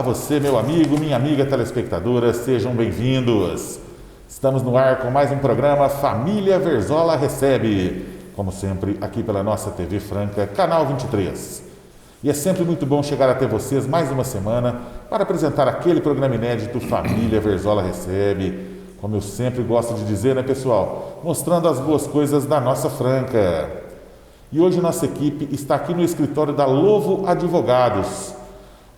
Olá você, meu amigo, minha amiga telespectadora, sejam bem-vindos. Estamos no ar com mais um programa Família Verzola Recebe, como sempre aqui pela nossa TV Franca, Canal 23. E é sempre muito bom chegar até vocês mais uma semana para apresentar aquele programa inédito Família Verzola Recebe, como eu sempre gosto de dizer, né, pessoal? Mostrando as boas coisas da nossa Franca. E hoje nossa equipe está aqui no escritório da Lovo Advogados,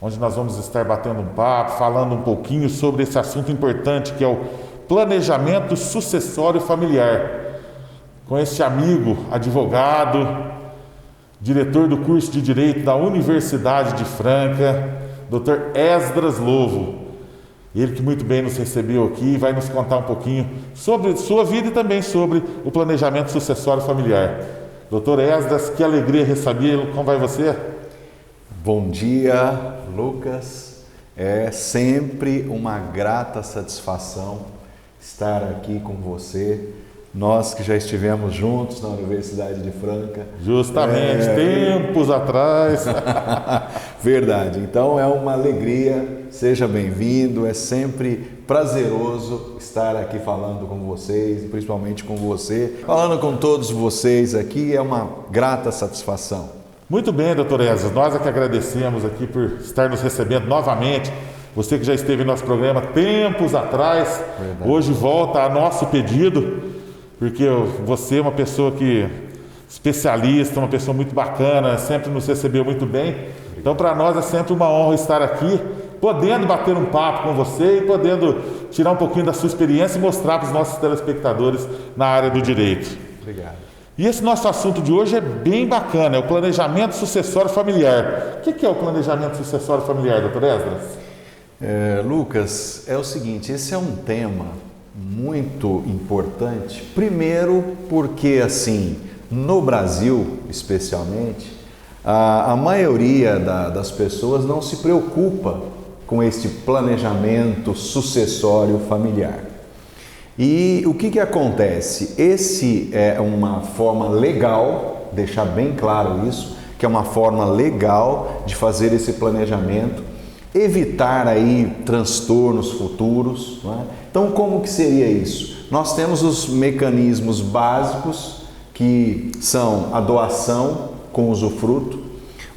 onde nós vamos estar batendo um papo, falando um pouquinho sobre esse assunto importante que é o planejamento sucessório familiar. Com este amigo, advogado, diretor do curso de Direito da Universidade de Franca, Dr. Esdras Lovo. Ele que muito bem nos recebeu aqui e vai nos contar um pouquinho sobre sua vida e também sobre o planejamento sucessório familiar. Dr. Esdras, que alegria recebê-lo. Como vai você? Bom dia, Lucas. É sempre uma grata satisfação estar aqui com você. Nós que já estivemos juntos na Universidade de Franca. Justamente, tempos atrás. Verdade. Então é uma alegria. Seja bem-vindo. É sempre prazeroso estar aqui falando com vocês, principalmente com você. Falando com todos vocês aqui é uma grata satisfação. Muito bem, doutor Esdras, nós é que agradecemos aqui por estar nos recebendo novamente. Você que já esteve em nosso programa tempos atrás, verdade. Hoje volta a nosso pedido, porque você é uma pessoa que especialista, uma pessoa muito bacana, sempre nos recebeu muito bem. Então para nós é sempre uma honra estar aqui, podendo bater um papo com você e podendo tirar um pouquinho da sua experiência e mostrar para os nossos telespectadores na área do direito. Obrigado. E esse nosso assunto de hoje é bem bacana, é o planejamento sucessório familiar. O que é o planejamento sucessório familiar, doutor Esdras? Lucas, é o seguinte, esse é um tema muito importante. Primeiro porque, assim, no Brasil, especialmente, a maioria das pessoas não se preocupa com este planejamento sucessório familiar. E o que acontece? Esse é uma forma legal, deixar bem claro isso, que é uma forma legal de fazer esse planejamento, evitar aí transtornos futuros, não é? Então, como que seria isso? Nós temos os mecanismos básicos, que são a doação com usufruto,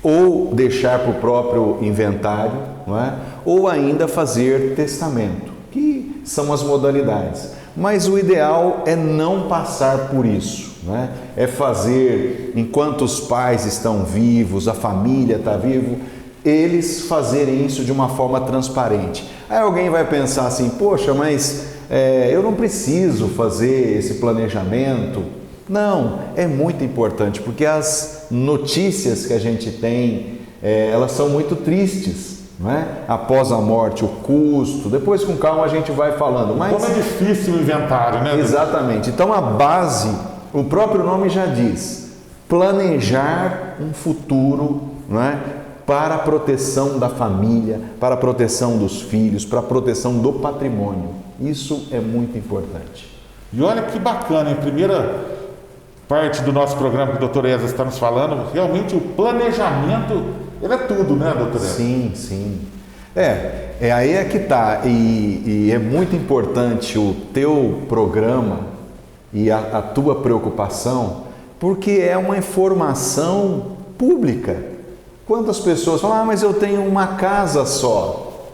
ou deixar para o próprio inventário, não é? Ou ainda fazer testamento, que são as modalidades. Mas o ideal é não passar por isso, né? É fazer, enquanto os pais estão vivos, a família está viva, eles fazerem isso de uma forma transparente. Aí alguém vai pensar assim, poxa, mas eu não preciso fazer esse planejamento. Não, é muito importante, porque as notícias que a gente tem, elas são muito tristes. Não é? Após a morte, o custo, depois com calma a gente vai falando. Mas como é difícil o inventário, né? Exatamente. Então a base, o próprio nome já diz, planejar um futuro, não é? Para a proteção da família, para a proteção dos filhos, para a proteção do patrimônio. Isso é muito importante. E olha que bacana, em primeira parte do nosso programa que o doutor Esdras está nos falando, realmente o planejamento, ele é tudo, né, doutor Esdras? Sim, sim. Aí é que tá, e é muito importante o teu programa e a tua preocupação, porque é uma informação pública. Quantas pessoas falam, mas eu tenho uma casa só.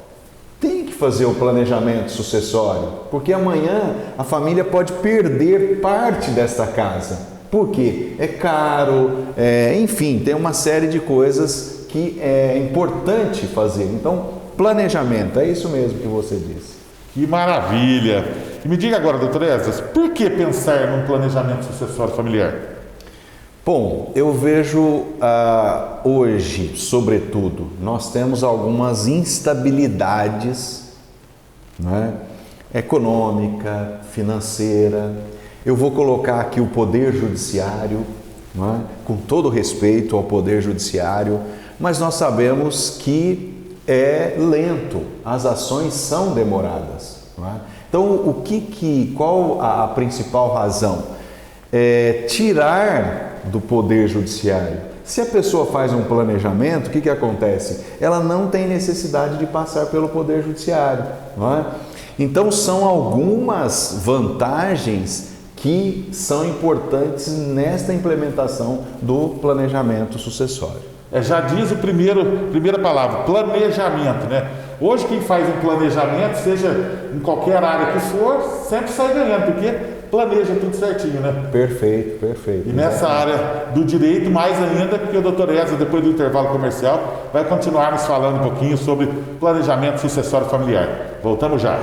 Tem que fazer o planejamento sucessório, porque amanhã a família pode perder parte desta casa. Por quê? É caro, enfim, tem uma série de coisas que é importante fazer. Então, planejamento, é isso mesmo que você disse. Que maravilha! E me diga agora, doutor Esdras, por que pensar num planejamento sucessório familiar? Bom, eu vejo hoje, sobretudo, nós temos algumas instabilidades, né? Econômica, financeira. Eu vou colocar aqui o Poder Judiciário, não é? Com todo respeito ao Poder Judiciário, mas nós sabemos que é lento, as ações são demoradas. Não é? Então, qual a principal razão? Tirar do Poder Judiciário Se a pessoa faz um planejamento, o que acontece? Ela não tem necessidade de passar pelo Poder Judiciário, não é? Então são algumas vantagens que são importantes nesta implementação do planejamento sucessório. Já diz primeira palavra, planejamento, né? Hoje quem faz um planejamento, seja em qualquer área que for, sempre sai ganhando, porque planeja tudo certinho, né? Perfeito, perfeito. E nessa área do direito, mais ainda, porque o Dr. Esdras, depois do intervalo comercial, vai continuar nos falando um pouquinho sobre planejamento sucessório familiar. Voltamos já.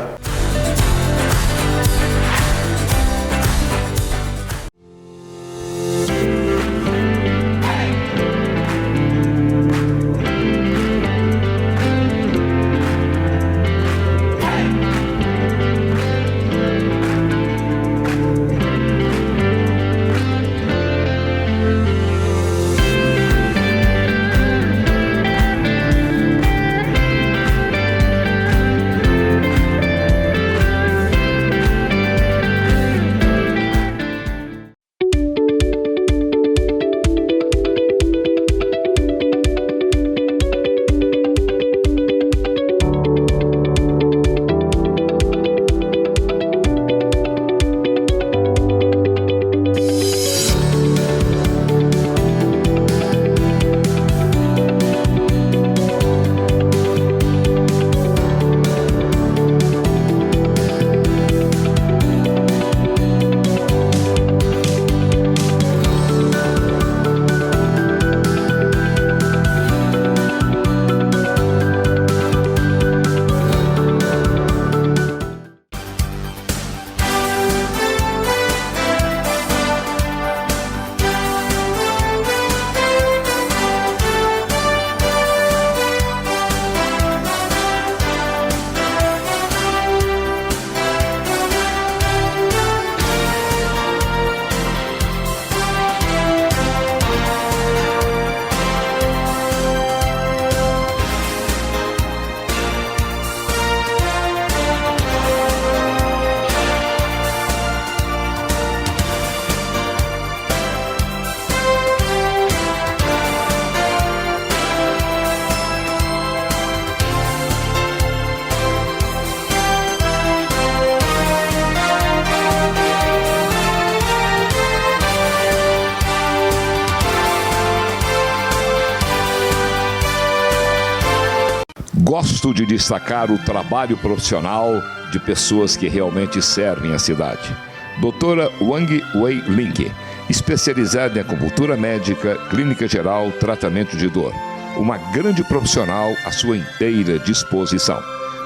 Gosto de destacar o trabalho profissional de pessoas que realmente servem a cidade. Doutora Wang Wei Ling, especializada em acupuntura médica, clínica geral, tratamento de dor. Uma grande profissional à sua inteira disposição.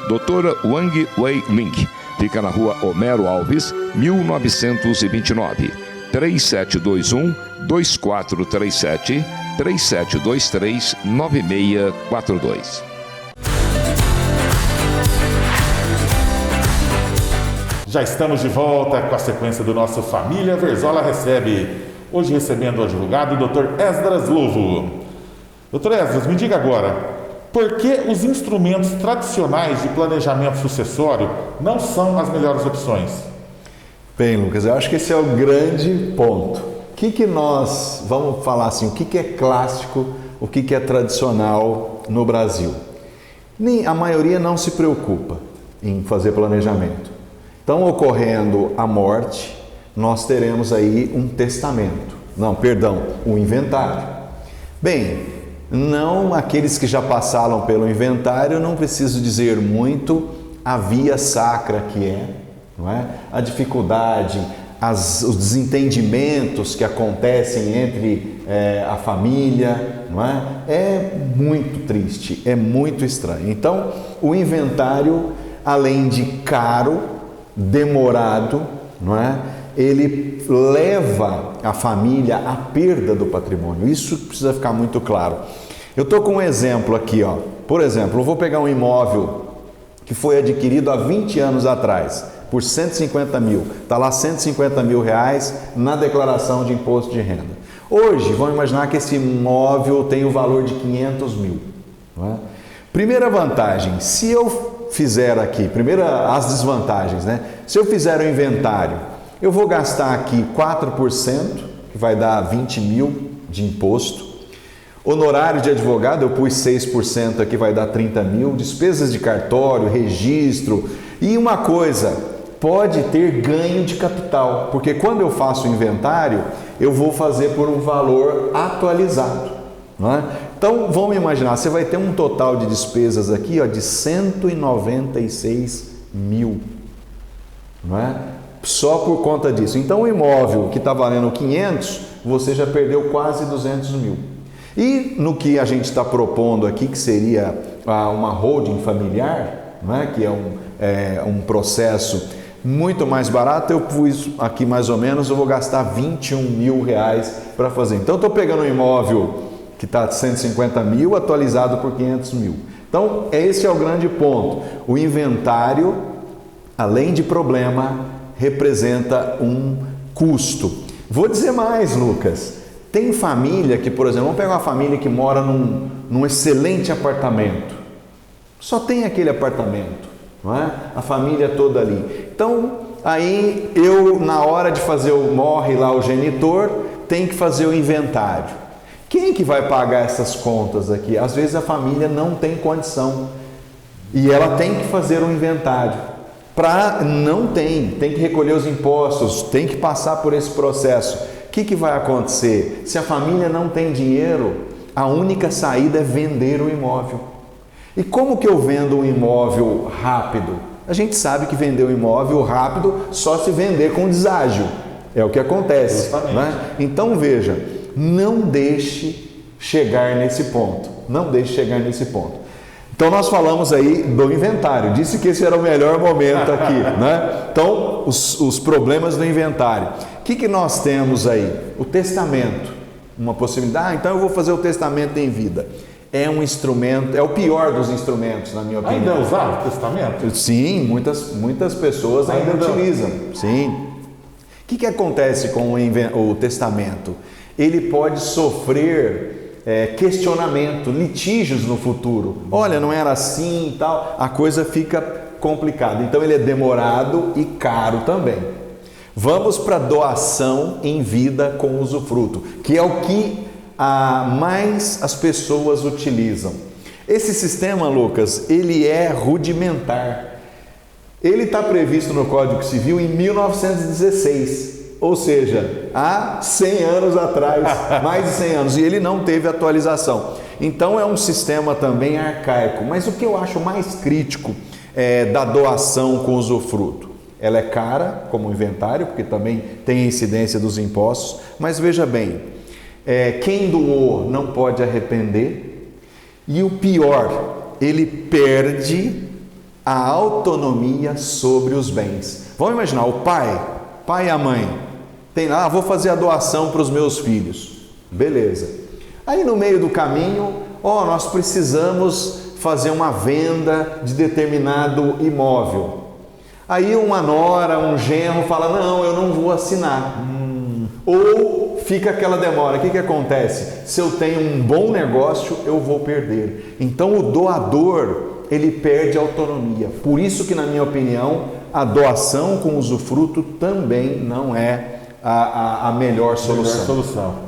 Doutora Wang Wei Ling, fica na rua Homero Alves, 1929. 3721-2437, 3723-9642. Já estamos de volta com a sequência do nosso Família Verzola Recebe. Hoje recebendo o advogado Dr. Esdras Lovo. Dr. Esdras, me diga agora, por que os instrumentos tradicionais de planejamento sucessório não são as melhores opções? Bem, Lucas, eu acho que esse é o grande ponto. O que nós, vamos falar assim, o que é clássico, o que é tradicional no Brasil? A maioria não se preocupa em fazer planejamento. Então, ocorrendo a morte, nós teremos aí um testamento. Um inventário. Bem, não aqueles que já passaram pelo inventário, não preciso dizer muito a via sacra que é, não é? A dificuldade, os desentendimentos que acontecem entre a família, não é? É muito triste, é muito estranho. Então, o inventário, além de caro, demorado, não é? Ele leva a família à perda do patrimônio. Isso precisa ficar muito claro. Eu estou com um exemplo aqui, ó. Por exemplo, eu vou pegar um imóvel que foi adquirido há 20 anos atrás, por 150 mil. Está lá 150 mil reais na declaração de imposto de renda. Hoje, vamos imaginar que esse imóvel tem o valor de 500 mil. Não é? Primeira vantagem, se eu fizer aqui, primeiro as desvantagens, né? Se eu fizer o inventário, eu vou gastar aqui 4%, que vai dar 20 mil de imposto. Honorário de advogado, eu pus 6% aqui, vai dar 30 mil. Despesas de cartório, registro. E uma coisa, pode ter ganho de capital, porque quando eu faço o inventário, eu vou fazer por um valor atualizado. Não é? Então, vamos imaginar, você vai ter um total de despesas aqui de 196 mil. Não é? Só por conta disso. Então, o imóvel que está valendo 500, você já perdeu quase 200 mil. E no que a gente está propondo aqui, que seria uma holding familiar, não é? Que é um processo muito mais barato, eu pus aqui mais ou menos, eu vou gastar 21 mil reais para fazer. Então, eu estou pegando um imóvel que está 150 mil, atualizado por 500 mil. Então, esse é o grande ponto. O inventário, além de problema, representa um custo. Vou dizer mais, Lucas. Tem família que, por exemplo, vamos pegar uma família que mora num excelente apartamento. Só tem aquele apartamento, não é? A família toda ali. Então, aí na hora de fazer morre lá o genitor, tem que fazer o inventário. Quem que vai pagar essas contas aqui? Às vezes a família não tem condição e ela tem que fazer um inventário. Não tem que recolher os impostos, tem que passar por esse processo. O que vai acontecer? Se a família não tem dinheiro, a única saída é vender o imóvel. E como que eu vendo um imóvel rápido? A gente sabe que vender um imóvel rápido só se vender com deságio. É o que acontece. Né? Então veja, não deixe chegar nesse ponto. Não deixe chegar nesse ponto. Então nós falamos aí do inventário. Disse que esse era o melhor momento aqui. Né? Então, os problemas do inventário. O que nós temos aí? O testamento. Uma possibilidade. Então eu vou fazer o testamento em vida. É um instrumento, é o pior dos instrumentos, na minha opinião. Ainda é usado o testamento? Sim, muitas pessoas ainda utilizam. Sim. O que acontece com o testamento? Ele pode sofrer questionamento, litígios no futuro. Olha, não era assim e tal. A coisa fica complicada. Então ele é demorado e caro também. Vamos para doação em vida com usufruto, que é o que mais as pessoas utilizam. Esse sistema, Lucas, ele é rudimentar. Ele está previsto no Código Civil em 1916, ou seja, há 100 anos atrás, mais de 100 anos, e ele não teve atualização. Então é um sistema também arcaico. Mas o que eu acho mais crítico da doação com usufruto? Ela é cara, como inventário, porque também tem a incidência dos impostos, mas veja bem, quem doou não pode arrepender, e o pior, ele perde a autonomia sobre os bens. Vamos imaginar, o pai e a mãe, tem lá, vou fazer a doação para os meus filhos, beleza. Aí no meio do caminho, nós precisamos fazer uma venda de determinado imóvel. Aí uma nora, um genro fala, não, eu não vou assinar. Ou fica aquela demora. O que acontece? Se eu tenho um bom negócio, eu vou perder. Então o doador, ele perde autonomia. Por isso que, na minha opinião, a doação com usufruto também não é a melhor solução.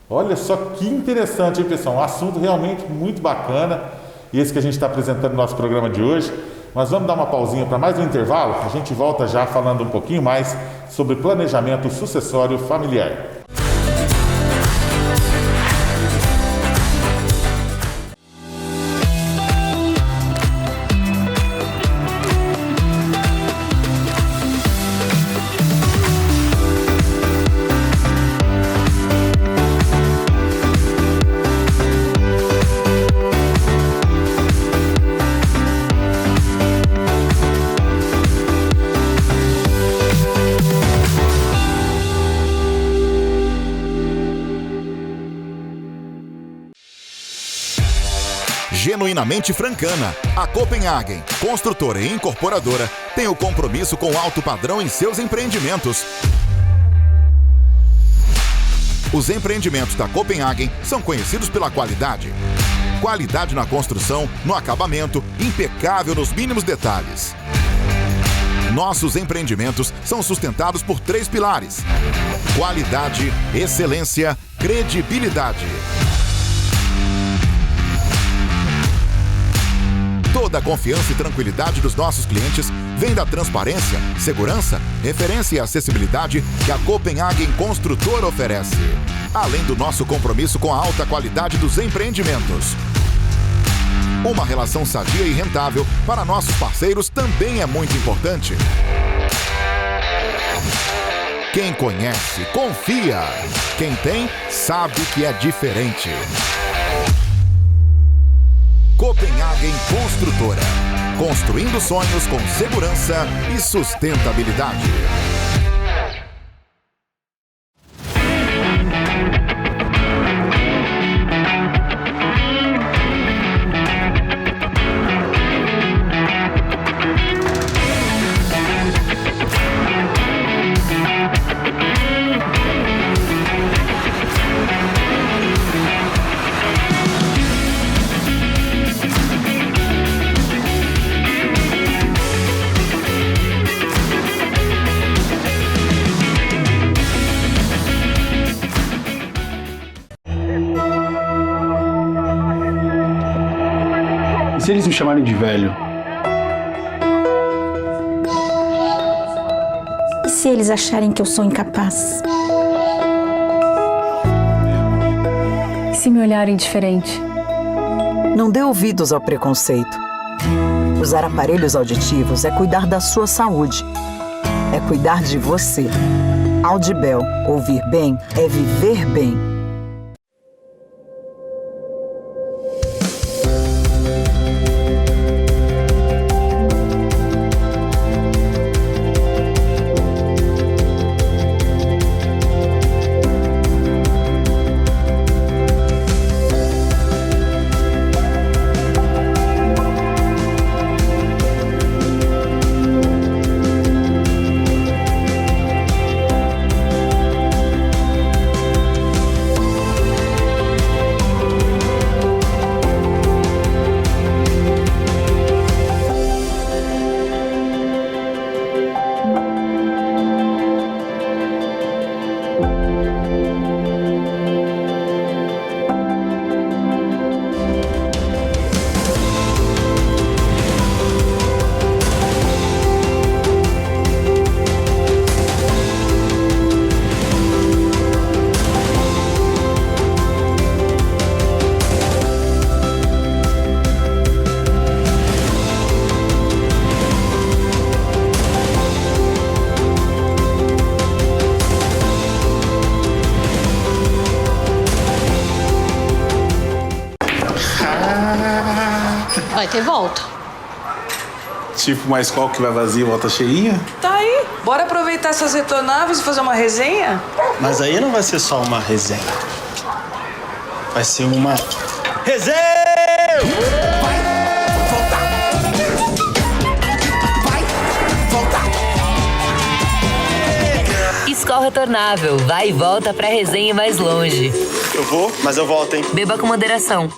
Olha só que interessante, hein, pessoal? Um assunto realmente muito bacana. E esse que a gente está apresentando no nosso programa de hoje. Nós vamos dar uma pausinha para mais um intervalo. A gente volta já falando um pouquinho mais sobre planejamento sucessório familiar. Genuinamente francana, a Copenhagen, construtora e incorporadora, tem o compromisso com alto padrão em seus empreendimentos. Os empreendimentos da Copenhagen são conhecidos pela qualidade. Qualidade na construção, no acabamento, impecável nos mínimos detalhes. Nossos empreendimentos são sustentados por 3 pilares: qualidade, excelência, credibilidade. Toda a confiança e tranquilidade dos nossos clientes vem da transparência, segurança, referência e acessibilidade que a Copenhagen Construtora oferece. Além do nosso compromisso com a alta qualidade dos empreendimentos. Uma relação sadia e rentável para nossos parceiros também é muito importante. Quem conhece, confia. Quem tem, sabe que é diferente. Copenhagen Construtora. Construindo sonhos com segurança e sustentabilidade. Se eles me chamarem de velho? E se eles acharem que eu sou incapaz? E se me olharem diferente? Não dê ouvidos ao preconceito. Usar aparelhos auditivos é cuidar da sua saúde. É cuidar de você. Audibel, ouvir bem é viver bem. Vai ter volta. Tipo uma escola que vai vazia e volta cheinha? Tá aí. Bora aproveitar essas retornáveis e fazer uma resenha? Mas aí não vai ser só uma resenha. Vai ser uma... resenha! Vai voltar. Vai voltar. Skol retornável. Vai e volta pra resenha mais longe. Eu vou, mas eu volto, hein? Beba com moderação.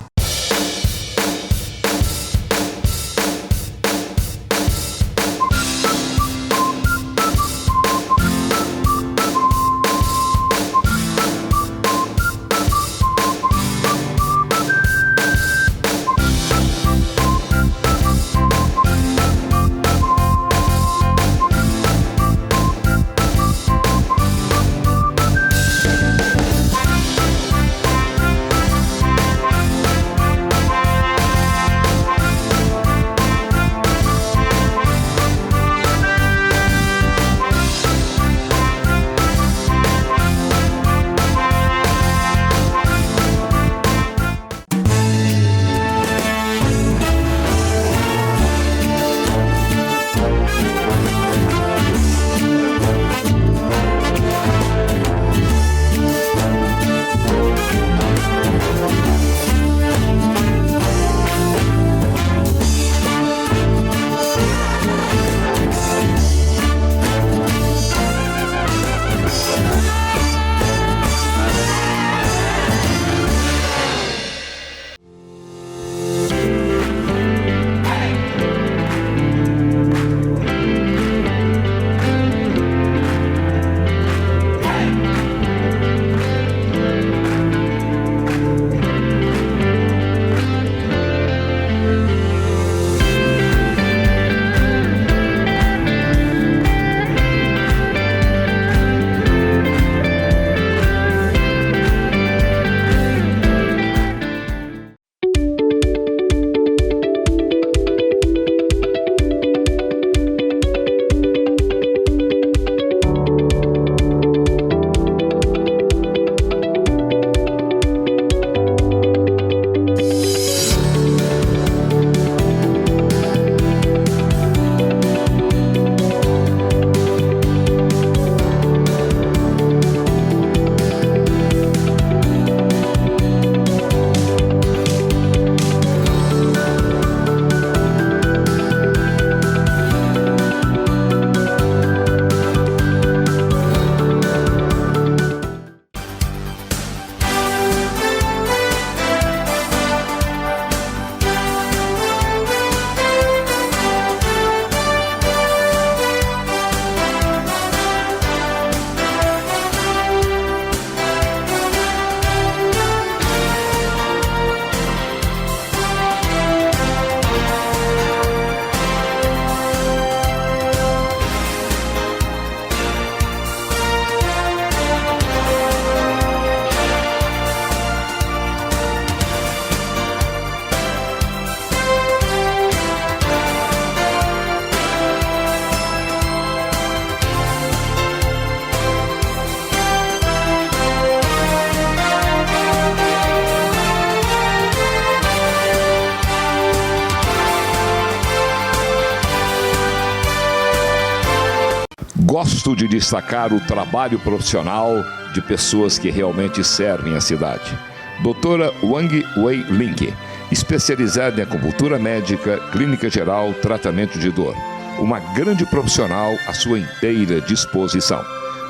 gosto de destacar o trabalho profissional de pessoas que realmente servem a cidade. Doutora Wang Wei Link, especializada em acupuntura médica, clínica geral, tratamento de dor. Uma grande profissional à sua inteira disposição.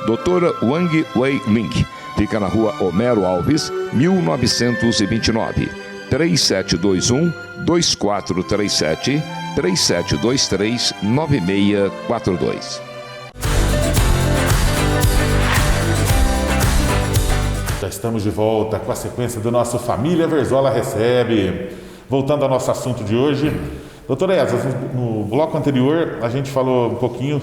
Doutora Wang Wei Link, fica na rua Homero Alves, 1929. 3721-2437, 3723-9642. Já estamos de volta com a sequência do nosso Família Verzola Recebe. Voltando ao nosso assunto de hoje, doutora Esas, no bloco anterior a gente falou um pouquinho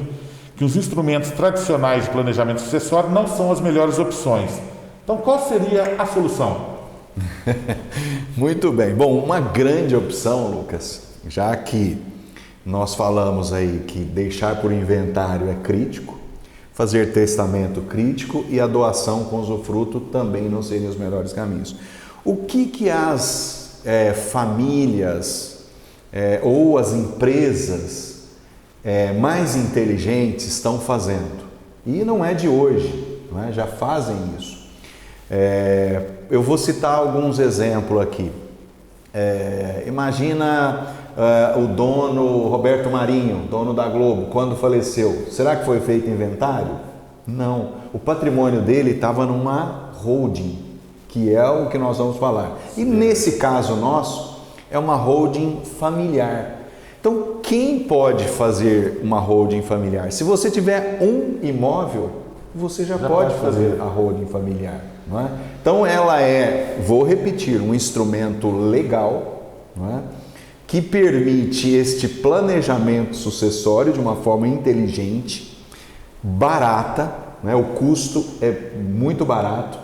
que os instrumentos tradicionais de planejamento sucessório não são as melhores opções. Então, qual seria a solução? Muito bem. Bom, uma grande opção, Lucas, já que nós falamos aí que deixar por inventário é crítico, fazer testamento crítico e a doação com usufruto também não seriam os melhores caminhos. O que as famílias ou as empresas mais inteligentes estão fazendo? E não é de hoje, não é? Já fazem isso. Eu vou citar alguns exemplos aqui. Imagina o dono Roberto Marinho, dono da Globo, quando faleceu. Será que foi feito inventário? Não. O patrimônio dele estava numa holding, que é o que nós vamos falar. E nesse caso nosso, é uma holding familiar. Então, quem pode fazer uma holding familiar? Se você tiver um imóvel, você já pode fazer a holding familiar. Não é? Então ela vou repetir, um instrumento legal, não é? Que permite este planejamento sucessório de uma forma inteligente, barata, não é? O custo é muito barato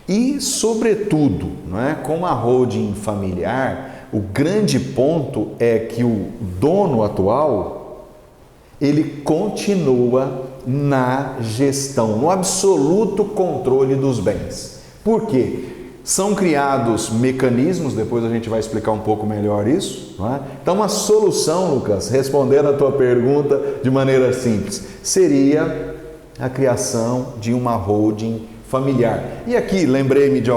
e, sobretudo, não é? Com a holding familiar, o grande ponto é que o dono atual ele continua na gestão, no absoluto controle dos bens. Por quê? São criados mecanismos, depois a gente vai explicar um pouco melhor isso, não é? Então, uma solução, Lucas, respondendo a tua pergunta de maneira simples, seria a criação de uma holding familiar. E aqui, lembrei-me de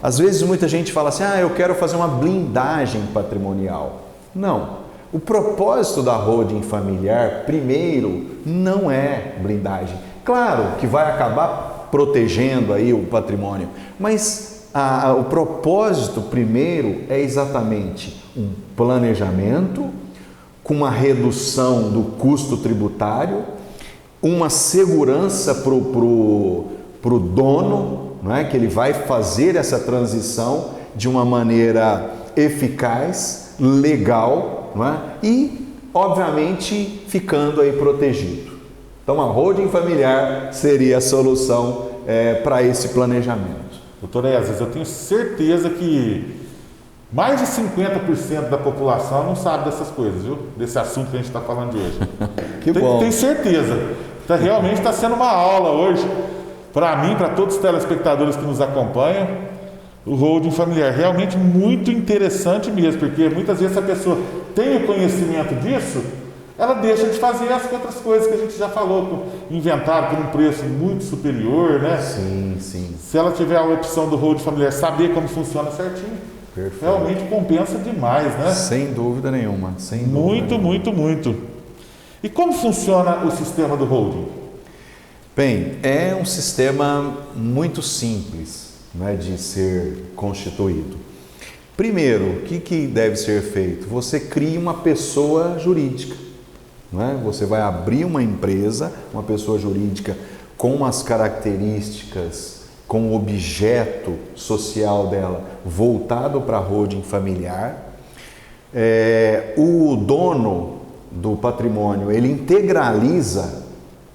às vezes muita gente fala assim, eu quero fazer uma blindagem patrimonial. Não. O propósito da holding familiar, primeiro, não é blindagem. Claro que vai acabar protegendo aí o patrimônio, mas o propósito primeiro é exatamente um planejamento com uma redução do custo tributário, uma segurança para o dono, não é? Que ele vai fazer essa transição de uma maneira eficaz, legal, não é? E, obviamente, ficando aí protegido. Então, a holding familiar seria a solução para esse planejamento. Doutora Esas, eu tenho certeza que mais de 50% da população não sabe dessas coisas, viu? Desse assunto que a gente está falando de hoje. Bom. Tenho certeza. Realmente está sendo uma aula hoje, para mim, para todos os telespectadores que nos acompanham, o holding familiar. Realmente muito interessante mesmo, porque muitas vezes a pessoa tem o conhecimento disso, ela deixa de fazer as outras coisas que a gente já falou, inventário por um preço muito superior, né? Sim, sim. Se ela tiver a opção do holding familiar, saber como funciona certinho, perfeito, realmente compensa demais, né? Sem dúvida nenhuma. Muito. E como funciona o sistema do holding? Bem, é um sistema muito simples, né, de ser constituído. Primeiro, o que deve ser feito? Você cria uma pessoa jurídica. Não é? Você vai abrir uma empresa, uma pessoa jurídica com as características, com o objeto social dela voltado para a holding familiar. O dono do patrimônio, ele integraliza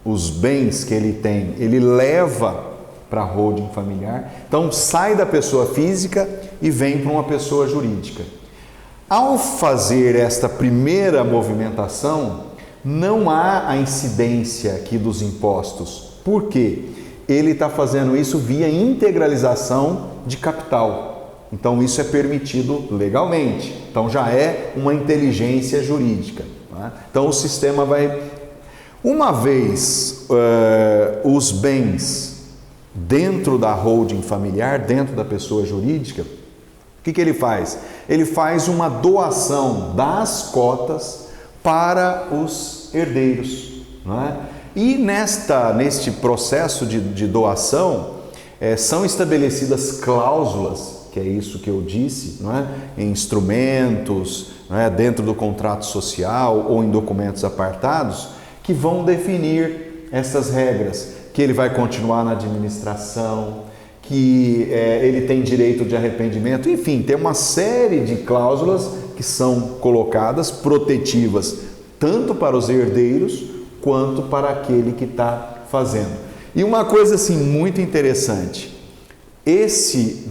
os bens que ele tem, ele leva para a holding familiar. Então, sai da pessoa física e vem para uma pessoa jurídica. Ao fazer esta primeira movimentação, não há a incidência aqui dos impostos. Por quê? Ele está fazendo isso via integralização de capital. Então, isso é permitido legalmente. Então, já é uma inteligência jurídica. Tá? Então, o sistema vai... Uma vez os bens dentro da holding familiar, dentro da pessoa jurídica, o que ele faz? Ele faz uma doação das cotas para os herdeiros, não é? E neste processo de doação são estabelecidas cláusulas, que é isso que eu disse, não é? Em instrumentos, não é? Dentro do contrato social ou em documentos apartados, que vão definir essas regras, que ele vai continuar na administração, que ele tem direito de arrependimento, enfim, tem uma série de cláusulas que são colocadas, protetivas, tanto para os herdeiros quanto para aquele que está fazendo. E uma coisa assim muito interessante,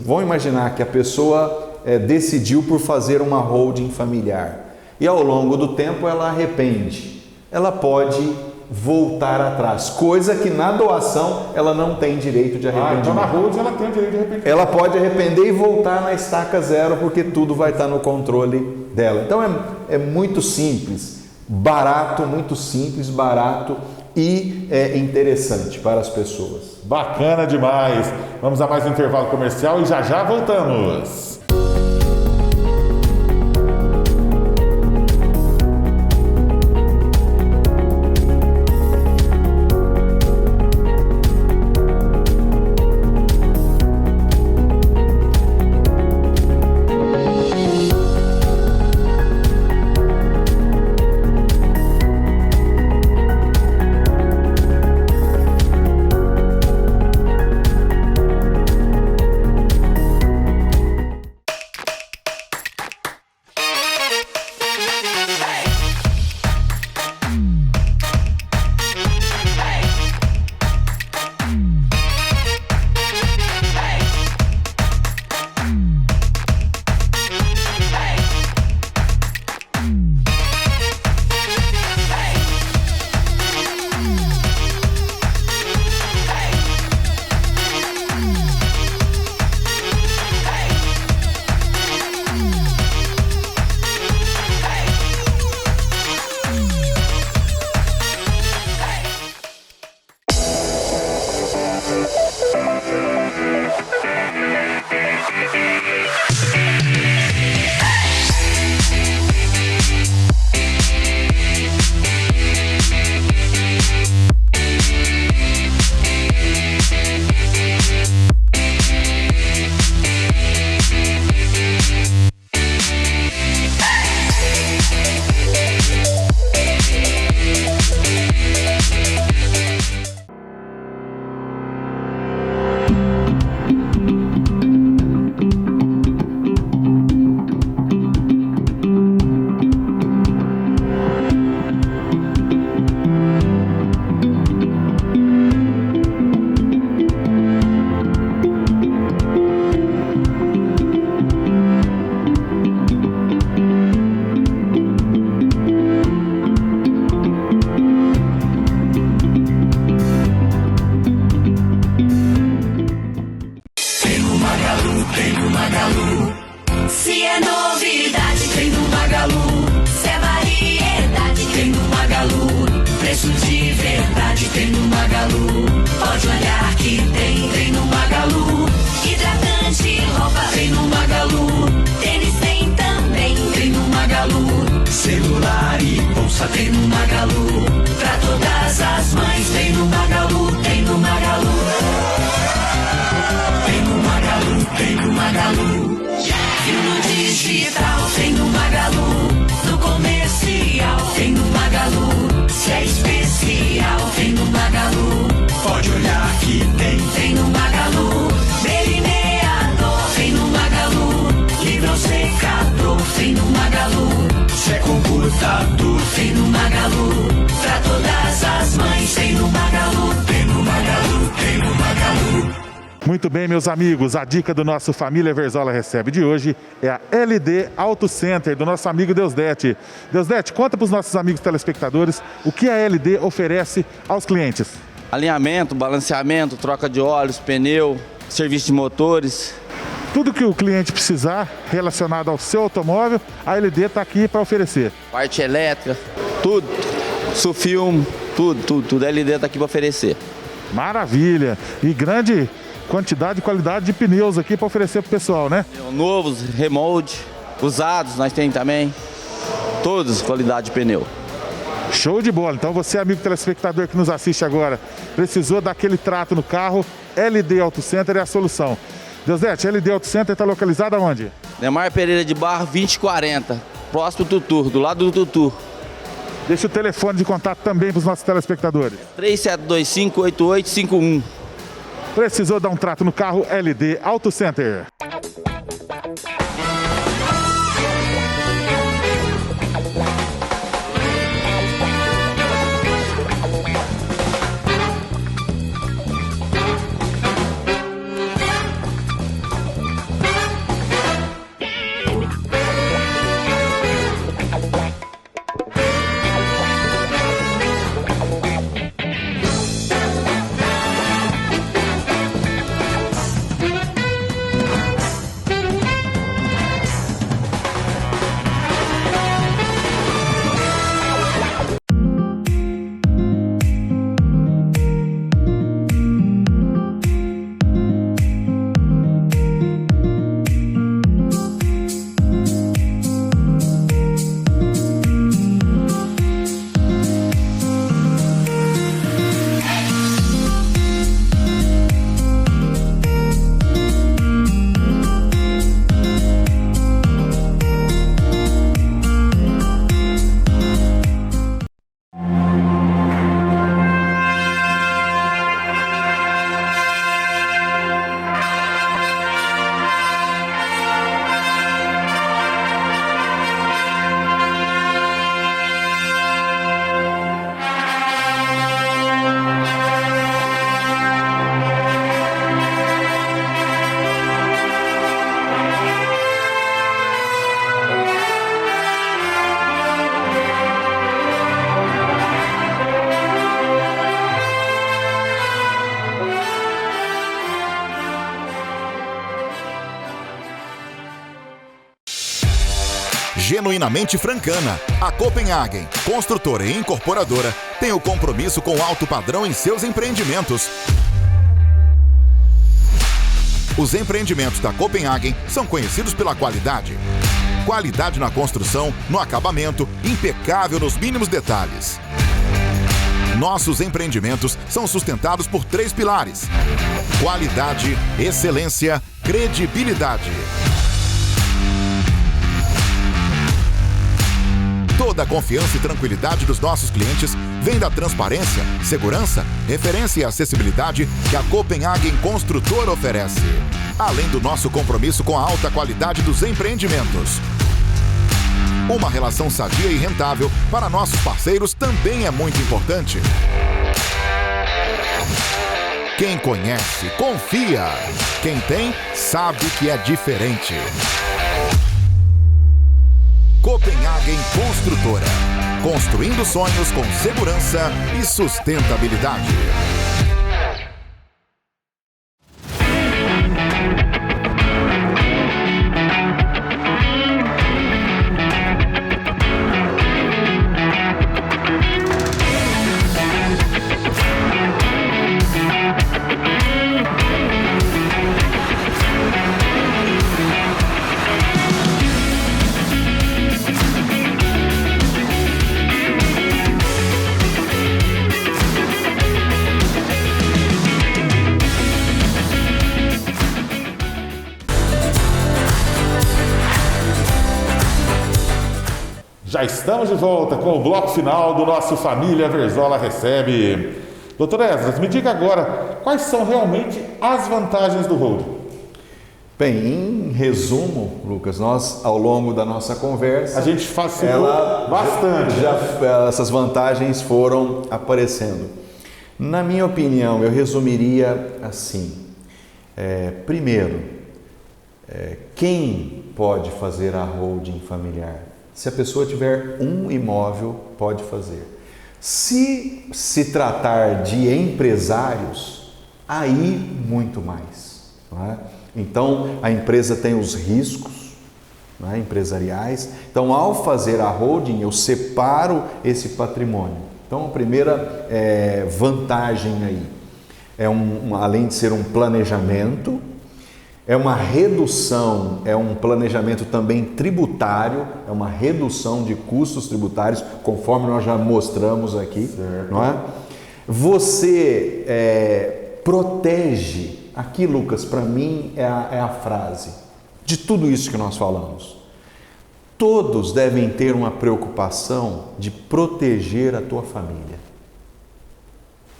vamos imaginar que a pessoa decidiu por fazer uma holding familiar e ao longo do tempo ela arrepende, ela pode voltar atrás, coisa que na doação ela não tem direito de arrependimento. Então na holding ela tem o direito de arrependimento. Ela pode arrepender e voltar na estaca zero, porque tudo vai estar no controle dela. Então é muito simples, barato, muito simples, barato e interessante para as pessoas. Bacana demais! Vamos a mais um intervalo comercial e já já voltamos. Tem no Magalu, pra todas as mães. Tem no Magalu, tem no Magalu, tem no Magalu. Muito bem, meus amigos, a dica do nosso Família Verzola Recebe de hoje é a LD Auto Center, do nosso amigo Deusdete. Deusdete, conta para os nossos amigos telespectadores o que a LD oferece aos clientes. Alinhamento, balanceamento, troca de óleos, pneu, serviço de motores. Tudo que o cliente precisar relacionado ao seu automóvel, a LD está aqui para oferecer. Parte elétrica, tudo. Sulfilme. Tudo. A LD está aqui para oferecer. Maravilha! E grande quantidade e qualidade de pneus aqui para oferecer para o pessoal, né? Novos, remold, usados, nós temos também. Todos qualidade de pneu. Show de bola! Então você, amigo telespectador que nos assiste agora, precisou daquele trato no carro, LD Auto Center é a solução. Deusdete, LD Auto Center está localizado aonde? Neymar Pereira de Barro 2040, próximo do Tutu, do lado do Tutu. Deixa o telefone de contato também para os nossos telespectadores. 3725-8851. Precisou dar um trato no carro, LD Auto Center. Genuinamente francana, a Copenhagen, construtora e incorporadora, tem o compromisso com alto padrão em seus empreendimentos. Os empreendimentos da Copenhagen são conhecidos pela qualidade. Qualidade na construção, no acabamento, impecável nos mínimos detalhes. Nossos empreendimentos são sustentados por 3 pilares: qualidade, excelência, credibilidade. Toda a confiança e tranquilidade dos nossos clientes vem da transparência, segurança, referência e acessibilidade que a Copenhagen Construtora oferece. Além do nosso compromisso com a alta qualidade dos empreendimentos. Uma relação sadia e rentável para nossos parceiros também é muito importante. Quem conhece, confia. Quem tem, sabe que é diferente. Copenhagen Construtora. Construindo sonhos com segurança e sustentabilidade. Já estamos de volta com o bloco final do nosso Família Verzola Recebe. Doutor Esdras, me diga agora, quais são realmente as vantagens do hold? Bem, em resumo, Lucas, nós ao longo da nossa conversa... A gente facilitou bastante. Essas vantagens foram aparecendo. Na minha opinião, eu resumiria assim. Primeiro, quem pode fazer a holding familiar? Se a pessoa tiver um imóvel, pode fazer. Se tratar de empresários, aí muito mais. Não é? Então, a empresa tem os riscos, empresariais. Então, ao fazer a holding, eu separo esse patrimônio. Então, a primeira vantagem aí além de ser um planejamento, é uma redução, é um planejamento também tributário, é uma redução de custos tributários, conforme nós já mostramos aqui, não é? Você protege, aqui, Lucas, para mim é a frase de tudo isso que nós falamos. Todos devem ter uma preocupação de proteger a tua família.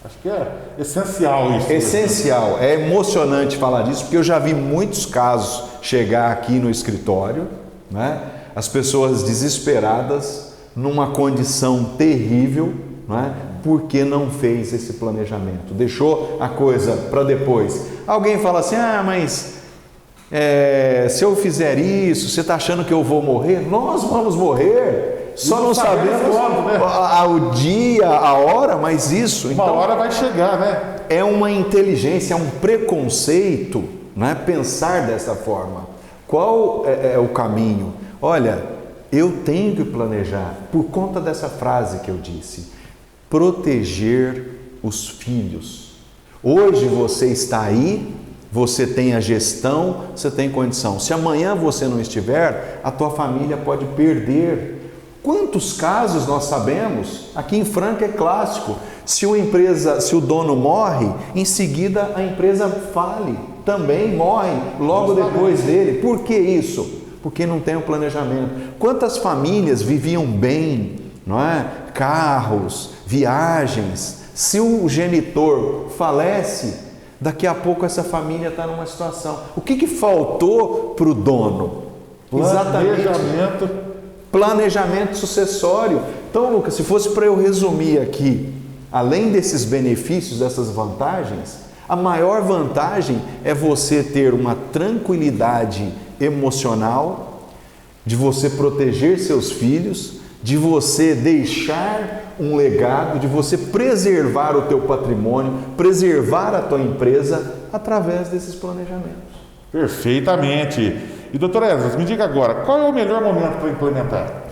Acho que é essencial isso. Essencial, é emocionante falar disso, porque eu já vi muitos casos chegar aqui no escritório, né? As pessoas desesperadas, numa condição terrível, né? Porque não fez esse planejamento, deixou a coisa para depois. Alguém fala assim, mas se eu fizer isso, você está achando que eu vou morrer? Nós vamos morrer. Só não sabemos quando, né? O dia, a hora, mas isso... Uma hora vai chegar, né? É uma inteligência, é um preconceito, né? Pensar dessa forma. Qual é o caminho? Olha, eu tenho que planejar, por conta dessa frase que eu disse, proteger os filhos. Hoje você está aí, você tem a gestão, você tem condição. Se amanhã você não estiver, a tua família pode perder. Quantos casos nós sabemos? Aqui em Franca é clássico. Se o dono morre, em seguida a empresa fale, também morre logo depois dele. Por que isso? Porque não tem um planejamento. Quantas famílias viviam bem, não é? Carros, viagens. Se o genitor falece, daqui a pouco essa família está numa situação. O que faltou para o dono? Planejamento sucessório. Então, Lucas, se fosse para eu resumir aqui, além desses benefícios, dessas vantagens, a maior vantagem é você ter uma tranquilidade emocional, de você proteger seus filhos, de você deixar um legado, de você preservar o teu patrimônio, preservar a tua empresa através desses planejamentos. Perfeitamente. E doutor Esdras, me diga agora, qual é o melhor momento para implementar?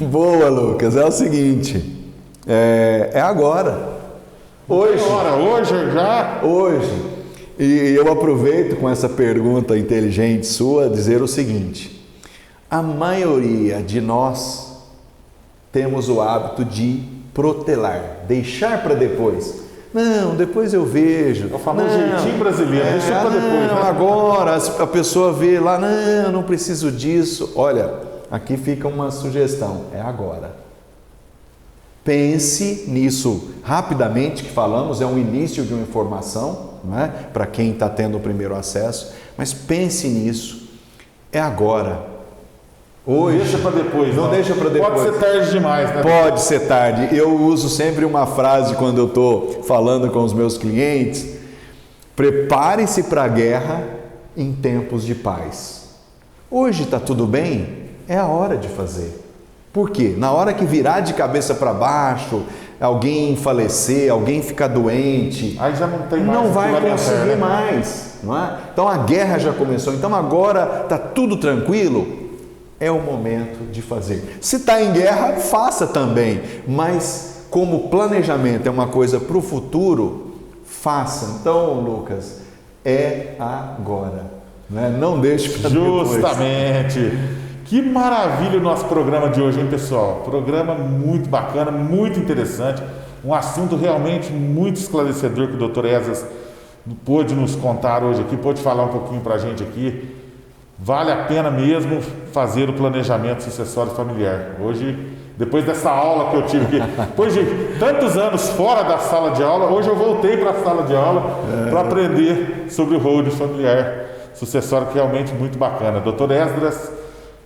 Boa, Lucas, é o seguinte, é agora. Hoje. Hoje. E eu aproveito com essa pergunta inteligente sua dizer o seguinte: a maioria de nós temos o hábito de protelar, deixar para depois. Não, depois eu vejo. É o famoso jeitinho brasileiro, deixa para depois. Não, agora a pessoa vê lá, não preciso disso. Olha, aqui fica uma sugestão, é agora. Pense nisso rapidamente, que falamos, é um início de uma informação, não é? Para quem está tendo o primeiro acesso, mas pense nisso, é agora. Hoje, não deixa para depois. Não deixa para depois. Pode ser tarde demais, né? Pode ser tarde. Eu uso sempre uma frase quando eu estou falando com os meus clientes: prepare-se para a guerra em tempos de paz. Hoje está tudo bem? É a hora de fazer. Por quê? Na hora que virar de cabeça para baixo, alguém falecer, alguém ficar doente, aí já não tem mais, não vai conseguir mais, não é? Então a guerra já começou. Então agora está tudo tranquilo. É o momento de fazer. Se está em guerra, faça também. Mas como planejamento é uma coisa para o futuro, faça. Então, Lucas, é agora. Né? Não deixe para depois. Justamente. Que maravilha o nosso programa de hoje, hein, pessoal? Programa muito bacana, muito interessante. Um assunto realmente muito esclarecedor que o Dr. Esdras pôde nos contar hoje aqui, pôde falar um pouquinho para a gente aqui. Vale a pena mesmo fazer o planejamento sucessório familiar. Hoje, depois dessa aula que eu tive aqui, depois de tantos anos fora da sala de aula, hoje eu voltei para a sala de aula para aprender sobre o holding familiar sucessório, que é realmente muito bacana. Dr. Esdras,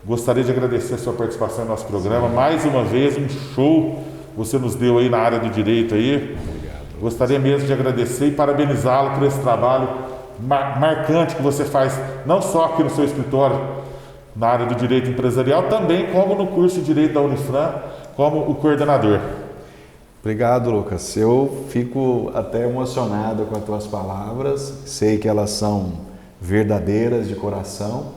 gostaria de agradecer a sua participação no nosso programa. Mais uma vez, um show você nos deu aí na área do direito aí. Obrigado. Gostaria mesmo de agradecer e parabenizá-lo por esse trabalho marcante que você faz, não só aqui no seu escritório, na área do direito empresarial, também como no curso de direito da Unifran, como o coordenador. Obrigado, Lucas. Eu fico até emocionado com as tuas palavras, sei que elas são verdadeiras de coração.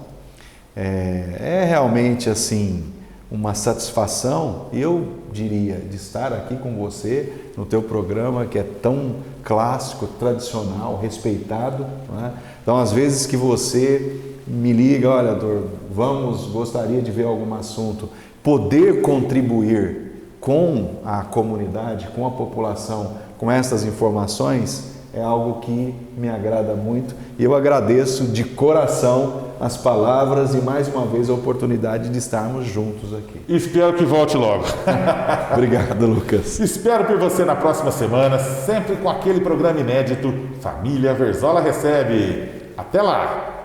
É realmente assim uma satisfação, eu diria, de estar aqui com você no teu programa que é tão clássico, tradicional, respeitado, né? Então, às vezes que você me liga, olha, doutor, gostaria de ver algum assunto, poder contribuir com a comunidade, com a população, com essas informações, é algo que me agrada muito e eu agradeço de coração as palavras e mais uma vez a oportunidade de estarmos juntos aqui. Espero que volte logo. Obrigado, Lucas. Espero por você na próxima semana, sempre com aquele programa inédito Família Verzola Recebe. Até lá!